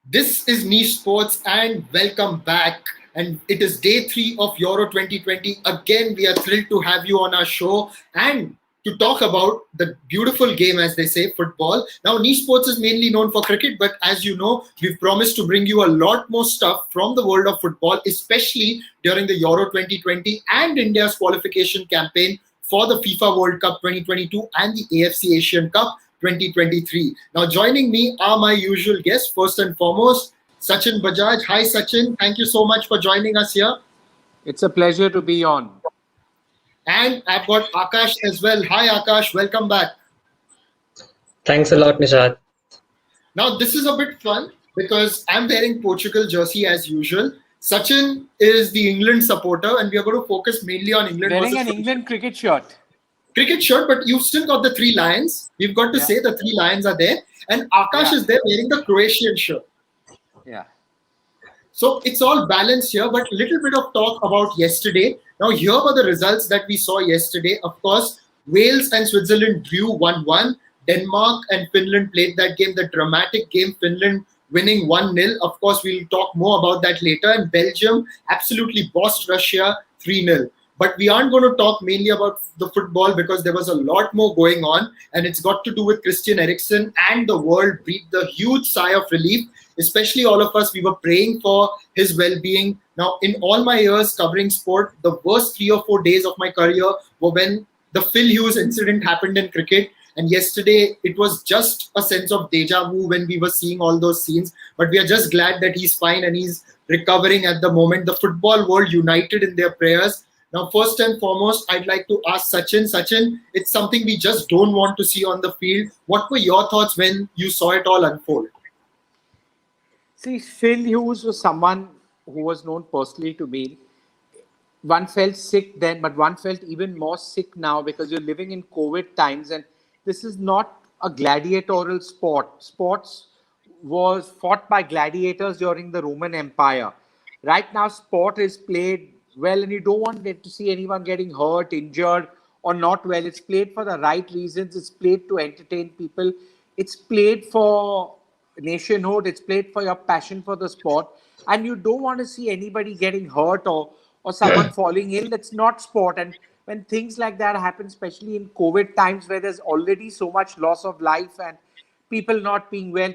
This is Niche Sports and welcome back. And it is day three of Euro 2020. Again, we are thrilled to have you on our show and to talk about the beautiful game, as they say, football. Now, Niche Sports is mainly known for cricket, but as you know, we've promised to bring you a lot more stuff from the world of football, especially during the Euro 2020 and India's qualification campaign for the FIFA World Cup 2022 and the AFC Asian Cup 2023. Now, joining me are my usual guests. First and foremost, Sachin Bajaj. Hi, Sachin. Thank you so much for joining us here. It's a pleasure to be on. And I've got Akash as well. Hi, Akash. Welcome back. Thanks a lot, Nishad. Now, this is a bit fun because I'm wearing Portugal jersey as usual. Sachin is the England supporter, and we are going to focus mainly on England. Wearing an England cricket shirt. Cricket shirt, but you've still got the three lions. We've got to say the three lions are there. And Akash is there wearing the Croatian shirt. Yeah. So it's all balanced here, but a little bit of talk about yesterday. Now, here were the results that we saw yesterday. Of course, Wales and Switzerland drew 1-1. Denmark and Finland played that game, the dramatic game, Finland winning 1-0. Of course, we'll talk more about that later. And Belgium absolutely bossed Russia 3-0. But we aren't going to talk mainly about the football because there was a lot more going on. And it's got to do with Christian Eriksen, and the world breathed a huge sigh of relief. Especially all of us, we were praying for his well-being. Now, in all my years covering sport, the worst 3 or 4 days of my career were when the Phil Hughes incident happened in cricket. And yesterday, it was just a sense of deja vu when we were seeing all those scenes. But we are just glad that he's fine and he's recovering at the moment. The football world united in their prayers. Now, first and foremost, I'd like to ask Sachin. Sachin, it's something we just don't want to see on the field. What were your thoughts when you saw it all unfold? See, Phil Hughes was someone who was known personally to me. One felt sick then, but one felt even more sick now because you're living in COVID times, and this is not a gladiatorial sport. Sports was fought by gladiators during the Roman Empire. Right now, sport is played well, and you don't want to see anyone getting hurt, injured, or not well. It's played for the right reasons. It's played to entertain people. It's played for nationhood. It's played for your passion for the sport. And you don't want to see anybody getting hurt or someone falling ill. That's not sport. And when things like that happen, especially in COVID times where there's already so much loss of life and people not being well,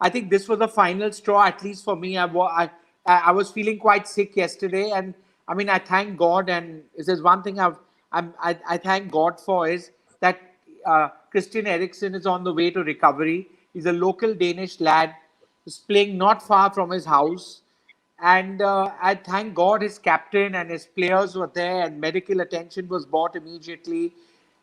I think this was the final straw, at least for me. I was feeling quite sick yesterday, and I mean, I thank God. And if there's one thing I thank God for is that Christian Eriksen is on the way to recovery. He's a local Danish lad. He's playing not far from his house. And I thank God his captain and his players were there, and medical attention was brought immediately.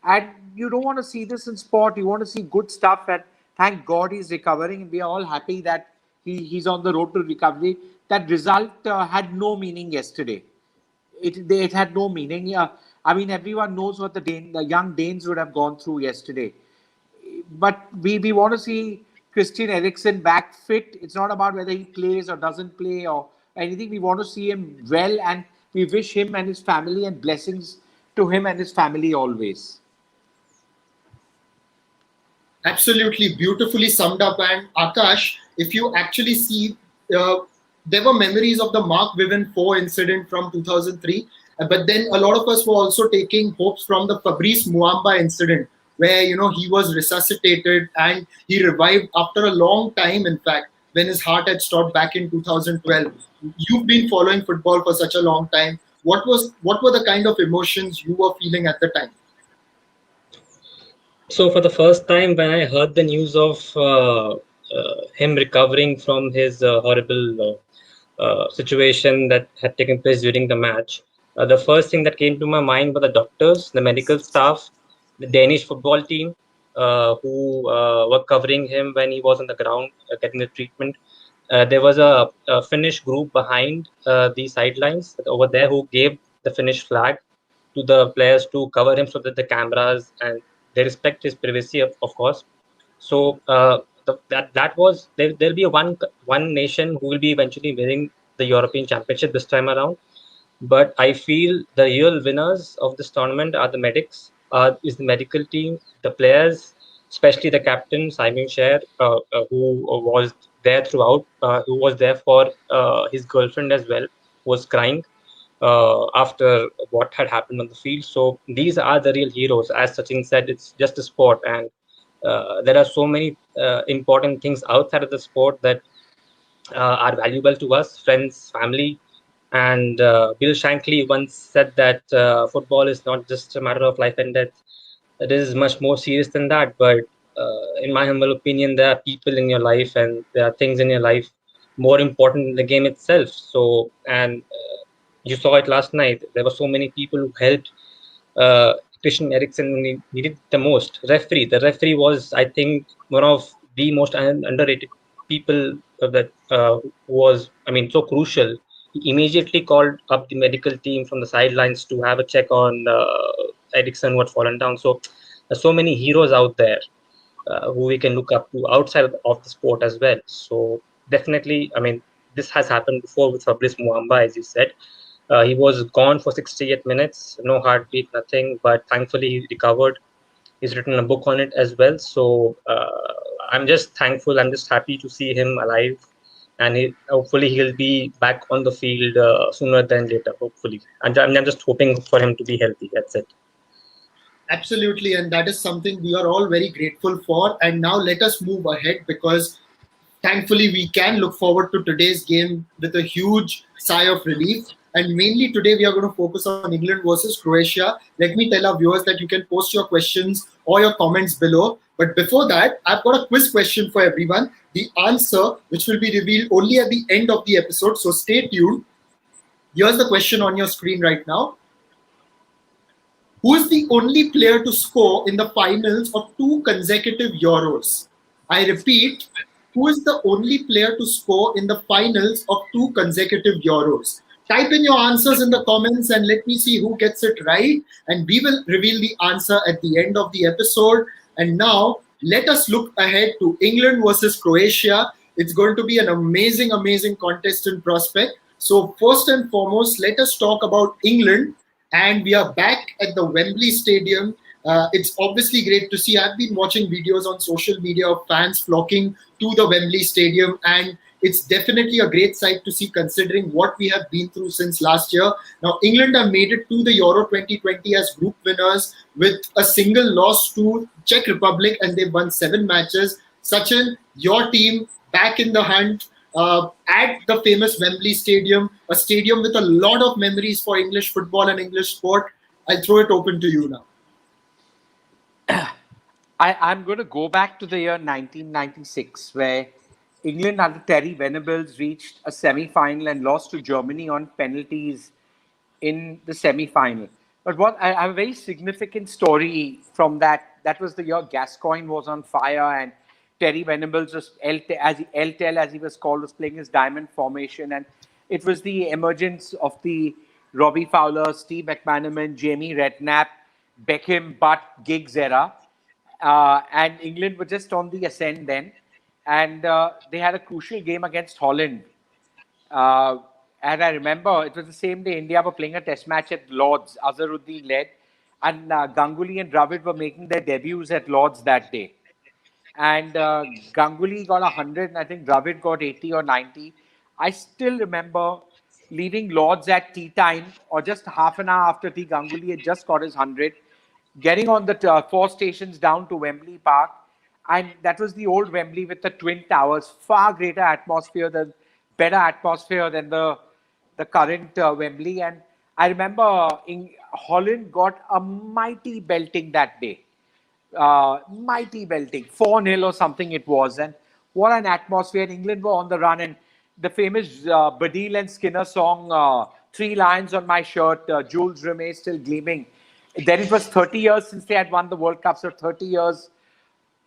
And you don't want to see this in sport. You want to see good stuff. And thank God he's recovering. And we are all happy that he's on the road to recovery. That result had no meaning yesterday. It had no meaning. I mean, everyone knows what the young Danes would have gone through yesterday. But we want to see Christian Eriksen back fit. It's not about whether he plays or doesn't play or anything. We want to see him well, and we wish him and his family and blessings to him and his family always. Absolutely beautifully summed up. And Akash, if you actually see, there were memories of the Mark Vivian 4 incident from 2003. But then a lot of us were also taking hopes from the Fabrice Muamba incident, where he was resuscitated and he revived after a long time, in fact, when his heart had stopped back in 2012. You've been following football for such a long time. What were the kind of emotions you were feeling at the time? So for the first time, when I heard the news of him recovering from his horrible situation that had taken place during the match, the first thing that came to my mind were the doctors, the medical staff, the Danish football team who were covering him when he was on the ground getting the treatment. There was a Finnish group behind the sidelines over there who gave the Finnish flag to the players to cover him so that the cameras and they respect his privacy, of course. So that was there'll be one nation who will be eventually winning the European Championship this time around. But I feel the real winners of this tournament are the medics, is the medical team, the players, especially the captain Simon Sher, who was there throughout, who was there for his girlfriend as well, was crying after what had happened on the field. So these are the real heroes. As Sachin said, it's just a sport, and there are so many important things outside of the sport that are valuable to us, friends, family. And Bill Shankly once said that football is not just a matter of life and death. It is much more serious than that. But in my humble opinion, there are people in your life and there are things in your life more important than the game itself. So, and you saw it last night. There were so many people who helped uh, Christian Eriksen when he needed the most. The referee was, I think, one of the most underrated people that was, I mean, so crucial. He immediately called up the medical team from the sidelines to have a check on Eriksen who had fallen down. So there's so many heroes out there who we can look up to outside of the sport as well. So definitely, I mean, this has happened before with Fabrice Muamba, as you said. He was gone for 68 minutes, no heartbeat, nothing, but thankfully he recovered. He's written a book on it as well. So I'm just thankful. I'm just happy to see him alive. And hopefully he'll be back on the field sooner than later, hopefully. And I'm just hoping for him to be healthy. That's it. Absolutely, and that is something we are all very grateful for. And now let us move ahead because thankfully we can look forward to today's game with a huge sigh of relief. And mainly today we are going to focus on England versus Croatia. Let me tell our viewers that you can post your questions or your comments below. But before that, I've got a quiz question for everyone. The answer, which will be revealed only at the end of the episode, so stay tuned. Here's the question on your screen right now. Who is the only player to score in the finals of two consecutive Euros? I repeat, who is the only player to score in the finals of two consecutive Euros? Type in your answers in the comments and let me see who gets it right. And we will reveal the answer at the end of the episode. And now, let us look ahead to England versus Croatia. It's going to be an amazing, amazing contest in prospect. So, first and foremost, let us talk about England, and we are back at the Wembley Stadium. It's obviously great to see. I've been watching videos on social media of fans flocking to the Wembley Stadium, and it's definitely a great sight to see considering what we have been through since last year. Now, England have made it to the Euro 2020 as group winners with a single loss to Czech Republic, and they've won 7 matches. Sachin, your team back in the hunt at the famous Wembley Stadium, a stadium with a lot of memories for English football and English sport. I'll throw it open to you now. I'm going to go back to the year 1996, where England under Terry Venables reached a semi-final and lost to Germany on penalties in the semi-final. But what I have a very significant story from that. That was the year Gascoigne was on fire, and Terry Venables was LTEL, as he was called, was playing his diamond formation, and it was the emergence of the Robbie Fowler, Steve McManaman, Jamie Redknapp, Beckham, Butt, Giggs era. And England were just on the ascent then, and they had a crucial game against Holland. Uh, and I remember it was the same day India were playing a test match at Lord's. Azharuddin led, and Ganguly and Dravid were making their debuts at Lord's that day. And Ganguly got 100, and I think Dravid got 80 or 90. I still remember leaving Lord's at tea time, or just half an hour after tea. Ganguly had just got his 100, getting on the 4 stations down to Wembley Park. And that was the old Wembley with the twin towers, far greater atmosphere, better atmosphere than the current Wembley. And I remember Holland got a mighty belting that day, mighty belting, 4-0 or something it was. And what an atmosphere. England were on the run. And the famous Badil and Skinner song, Three Lions on My Shirt, Jules Rimet still gleaming. Then it was 30 years since they had won the World Cup. So 30 years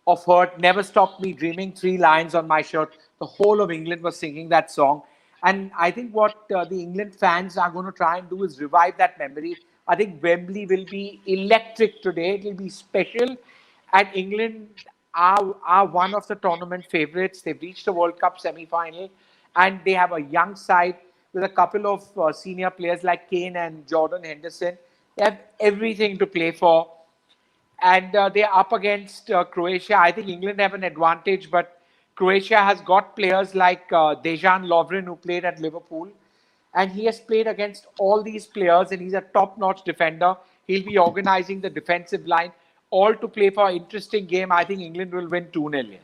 of hurt never stopped me dreaming. Three Lions on My Shirt. The whole of England was singing that song. And I think what the England fans are going to try and do is revive that memory. I think Wembley will be electric today. It will be special. And England are one of the tournament favourites. They've reached the World Cup semi-final. And they have a young side with a couple of senior players like Kane and Jordan Henderson. They have everything to play for. and they're up against Croatia. I think England have an advantage, but Croatia has got players like Dejan Lovren, who played at Liverpool, and he has played against all these players, and he's a top-notch defender. He'll be organizing the defensive line, all to play for an interesting game. I think England will win 2-0.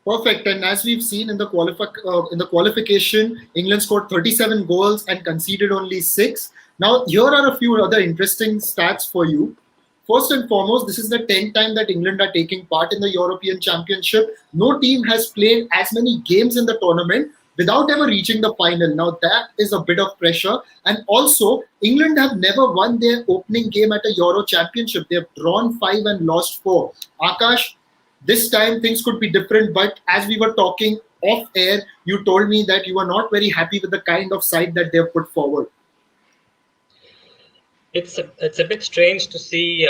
Perfect. And as we've seen in the qualification, England scored 37 goals and conceded only 6. Now, here are a few other interesting stats for you. First and foremost, this is the 10th time that England are taking part in the European Championship. No team has played as many games in the tournament without ever reaching the final. Now, that is a bit of pressure. And also, England have never won their opening game at a Euro Championship. They have drawn 5 and lost 4. Akash, this time things could be different, but as we were talking off air, you told me that you are not very happy with the kind of side that they have put forward. It's a bit strange to see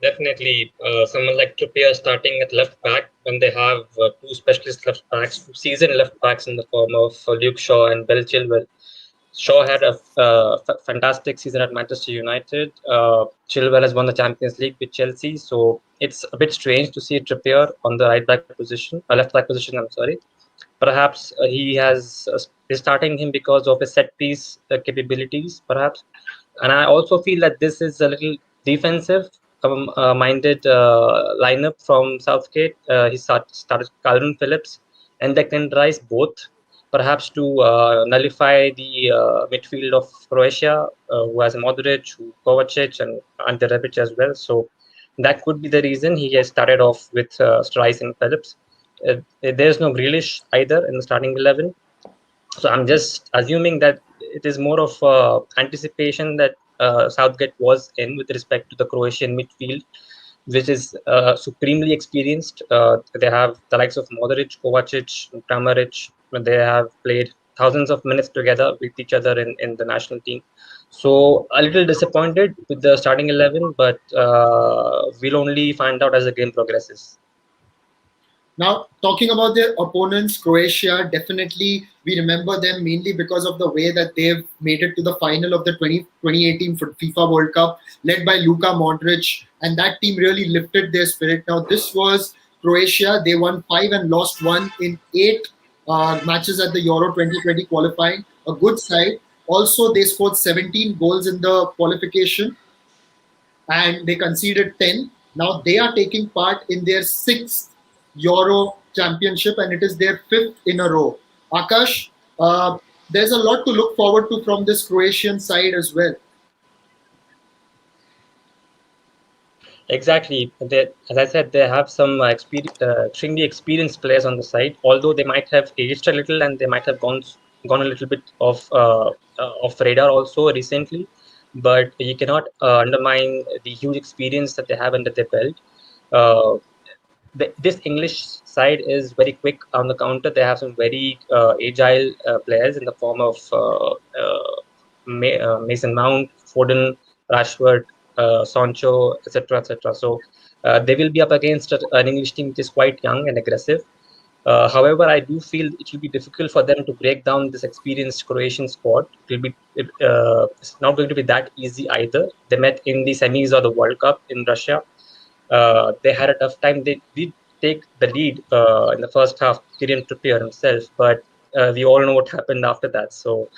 definitely someone like Trippier starting at left back when they have two specialist left backs, two seasoned left backs in the form of Luke Shaw and Bill Chilwell. Shaw had a fantastic season at Manchester United. Chilwell has won the Champions League with Chelsea, so it's a bit strange to see Trippier on the right back position, left back position. I'm sorry. Perhaps he's starting him because of his set piece capabilities, perhaps. And I also feel that this is a little defensive minded lineup from Southgate. He started Calvin Phillips and Declan Rice both, perhaps to nullify the midfield of Croatia, who has Modric, Kovacic, and Ante Rebic as well. So that could be the reason he has started off with Rice and Phillips. There's no Grealish either in the starting 11. So I'm just assuming that it is more of anticipation that Southgate was in with respect to the Croatian midfield, which is supremely experienced. They have the likes of Modric, Kovacic, Kramaric. They have played thousands of minutes together with each other in the national team. So a little disappointed with the starting 11, but we'll only find out as the game progresses. Now, talking about their opponents, Croatia, definitely we remember them mainly because of the way that they've made it to the final of the 2018 FIFA World Cup, led by Luka Modric, and that team really lifted their spirit. Now, this was Croatia. They won 5 and lost 1 in 8 matches at the Euro 2020 qualifying. A good side. Also, they scored 17 goals in the qualification and they conceded 10. Now, they are taking part in their 6th Euro Championship, and it is their 5th in a row. Akash, there's a lot to look forward to from this Croatian side as well. Exactly. As I said, they have some extremely experienced players on the side. Although they might have aged a little and they might have gone a little bit of radar also recently, but you cannot undermine the huge experience that they have under their belt. This English side is very quick on the counter. They have some very agile players in the form of Mason Mount, Foden, Rashford, Sancho, etc., etc. So they will be up against an English team which is quite young and aggressive. However, I do feel it will be difficult for them to break down this experienced Croatian squad. It's not going to be that easy either. They met in the semis of the World Cup in Russia. They had a tough time. They did take the lead in the first half, Kieran Trippier himself, but we all know what happened after that. So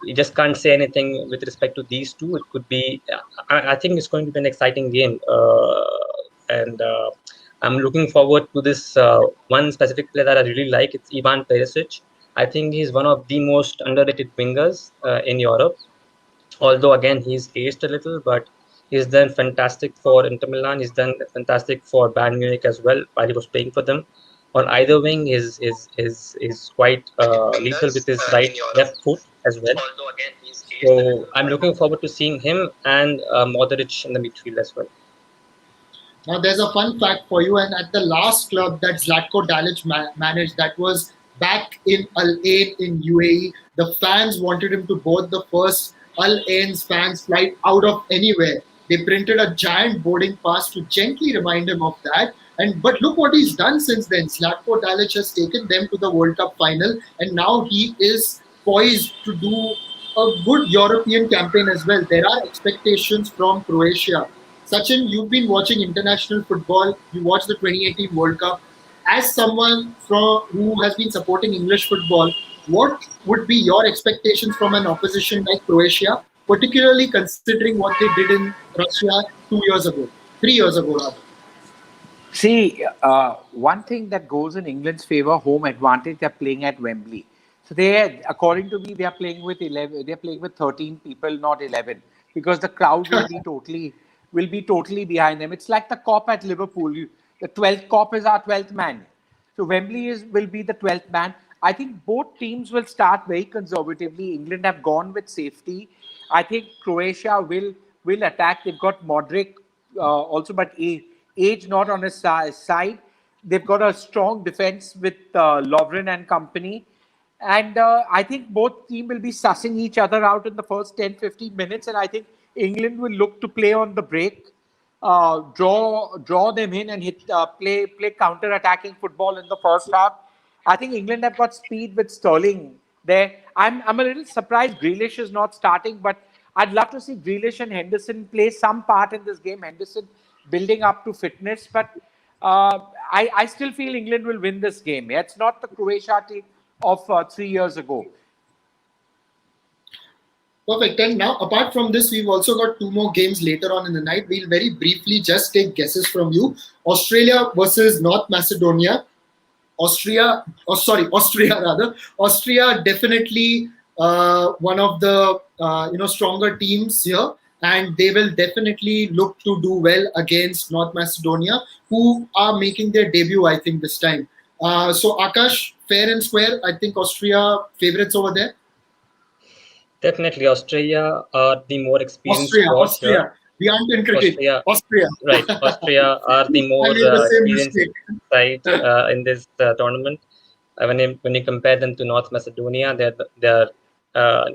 you just can't say anything with respect to these two. It could be, I think it's going to be an exciting game. And I'm looking forward to this one specific player that I really like. It's Ivan Perisic. I think he's one of the most underrated wingers in Europe. Although, again, he's aged a little, but he's done fantastic for Inter Milan. He's done fantastic for Bayern Munich as well while he was playing for them. On either wing, is quite lethal with his left foot as well. So I'm looking forward to seeing him and Modric in the midfield as well. Now, there's a fun fact for you, and at the last club that Zlatko Dalic managed, that was back in Al Ain in UAE, the fans wanted him to board the first Al Ain's fans flight out of anywhere. They printed a giant boarding pass to gently remind him of that. But look what he's done since then. Zlatko Dalic has taken them to the World Cup final, and now he is poised to do a good European campaign as well. There are expectations from Croatia. Sachin, you've been watching international football. You watched the 2018 World Cup. As someone who has been supporting English football, what would be your expectations from an opposition like Croatia, particularly considering what they did in Russia 2 years ago, 3 years ago rather? See, one thing that goes in England's favour, home advantage. They're playing at Wembley, so they, according to me, they are playing with 11. They're playing with 13 people, not 11, because the crowd will be totally behind them. It's like the cop at Liverpool. The 12th cop is our 12th man. So Wembley will be the 12th man. I think both teams will start very conservatively. England have gone with safety. I think Croatia will attack. They've got Modric also, but age not on his side. They've got a strong defense with Lovren and company. And I think both teams will be sussing each other out in the first 10-15 minutes. And I think England will look to play on the break, draw them in and play counter-attacking football in the first half. I think England have got speed with Sterling there. I'm a little surprised Grealish is not starting, but I'd love to see Grealish and Henderson play some part in this game. Henderson building up to fitness, but I still feel England will win this game. Yeah, it's not the Croatia team of 3 years ago. Perfect. And now, apart from this, we've also got two more games later on in the night. We'll very briefly just take guesses from you. Australia versus North Macedonia. Austria rather. Austria definitely one of the stronger teams here, and they will definitely look to do well against North Macedonia, who are making their debut, I think, this time. So Akash, fair and square, I think Austria favorites over there. Definitely, Australia are the more experienced squad here. Austria. We aren't in cricket. Austria. Right. Austria are the more experienced side in this tournament. When you compare them to North Macedonia, they're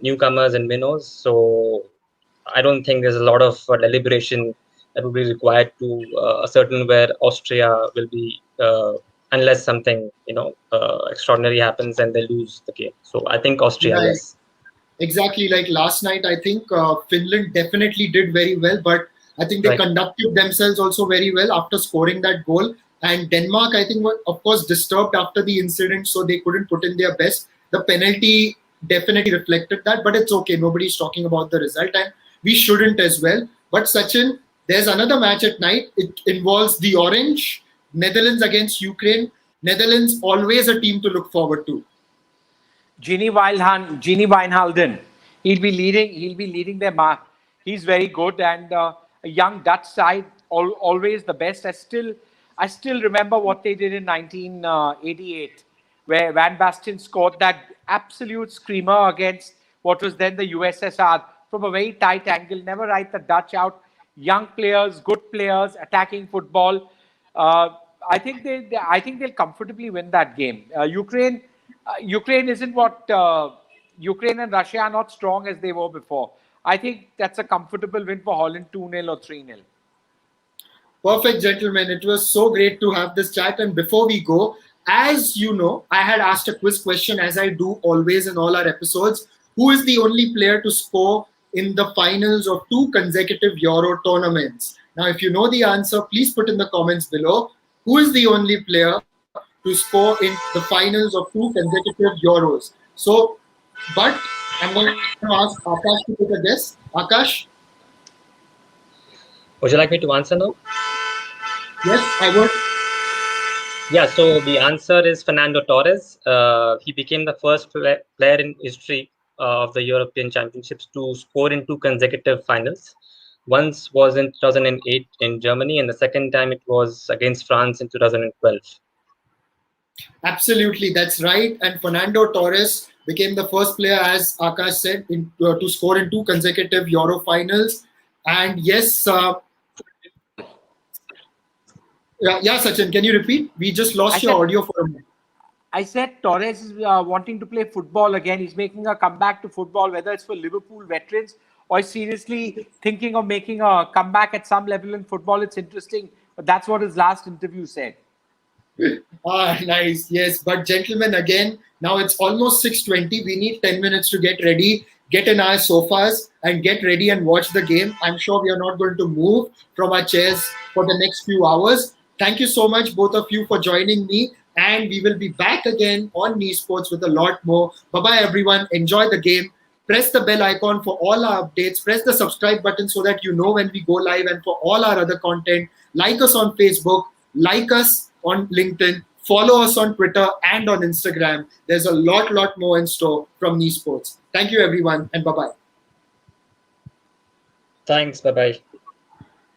newcomers and minnows. So I don't think there's a lot of deliberation that will be required to ascertain where Austria will be, unless something extraordinary happens and they lose the game. So I think Austria, Right. yes. Exactly, like last night, I think Finland definitely did very well, but I think they Right. conducted themselves also very well after scoring that goal. And Denmark, I think, were of course disturbed after the incident, so they couldn't put in their best. The penalty definitely reflected that, but it's okay. Nobody's talking about the result, and we shouldn't as well. But Sachin, there's another match at night. It involves the Orange, Netherlands against Ukraine. Netherlands, always a team to look forward to. Gini Wijnaldum. He'll be leading their mark. He's very good, and a young Dutch side, always the best. I still remember what they did in 1988, where Van Basten scored that absolute screamer against what was then the USSR from a very tight angle. Never write the Dutch out. Young players, good players, attacking football. I think they'll comfortably win that game. Ukraine isn't what Ukraine and Russia are not strong as they were before. I think that's a comfortable win for Holland, 2-0 or 3-0. Perfect, gentlemen. It was so great to have this chat. And before we go, as you know, I had asked a quiz question, as I do always in all our episodes. Who is the only player to score in the finals of 2 consecutive Euro tournaments? Now, if you know the answer, please put in the comments below. Who is the only player to score in the finals of 2 consecutive Euros? So, but I'm going to ask Akash to take a guess. Akash? Would you like me to answer now? Yes, I would. Yeah, so the answer is Fernando Torres. He became the first player in history of the European Championships to score in 2 consecutive finals. Once was in 2008 in Germany, and the second time it was against France in 2012. Absolutely, that's right. And Fernando Torres became the first player, as Akash said, to score in 2 consecutive Euro finals. And yes, yeah, Sachin, can you repeat? We just lost your audio for a minute. I said Torres is wanting to play football again. He's making a comeback to football, whether it's for Liverpool veterans or seriously thinking of making a comeback at some level in football. It's interesting, but that's what his last interview said. Nice. Yes, but gentlemen, again, now it's almost 6:20. We need 10 minutes to get ready, get in our sofas and get ready and watch the game. I'm sure we are not going to move from our chairs for the next few hours. Thank you so much, both of you, for joining me. And we will be back again on Me Sports with a lot more. Bye-bye, everyone. Enjoy the game. Press the bell icon for all our updates. Press the subscribe button so that you know when we go live, and for all our other content. Like us on Facebook, like us on LinkedIn, follow us on Twitter and on Instagram. There's a lot more in store from Me Sports. Thank you, everyone, and bye-bye. Thanks. Bye bye.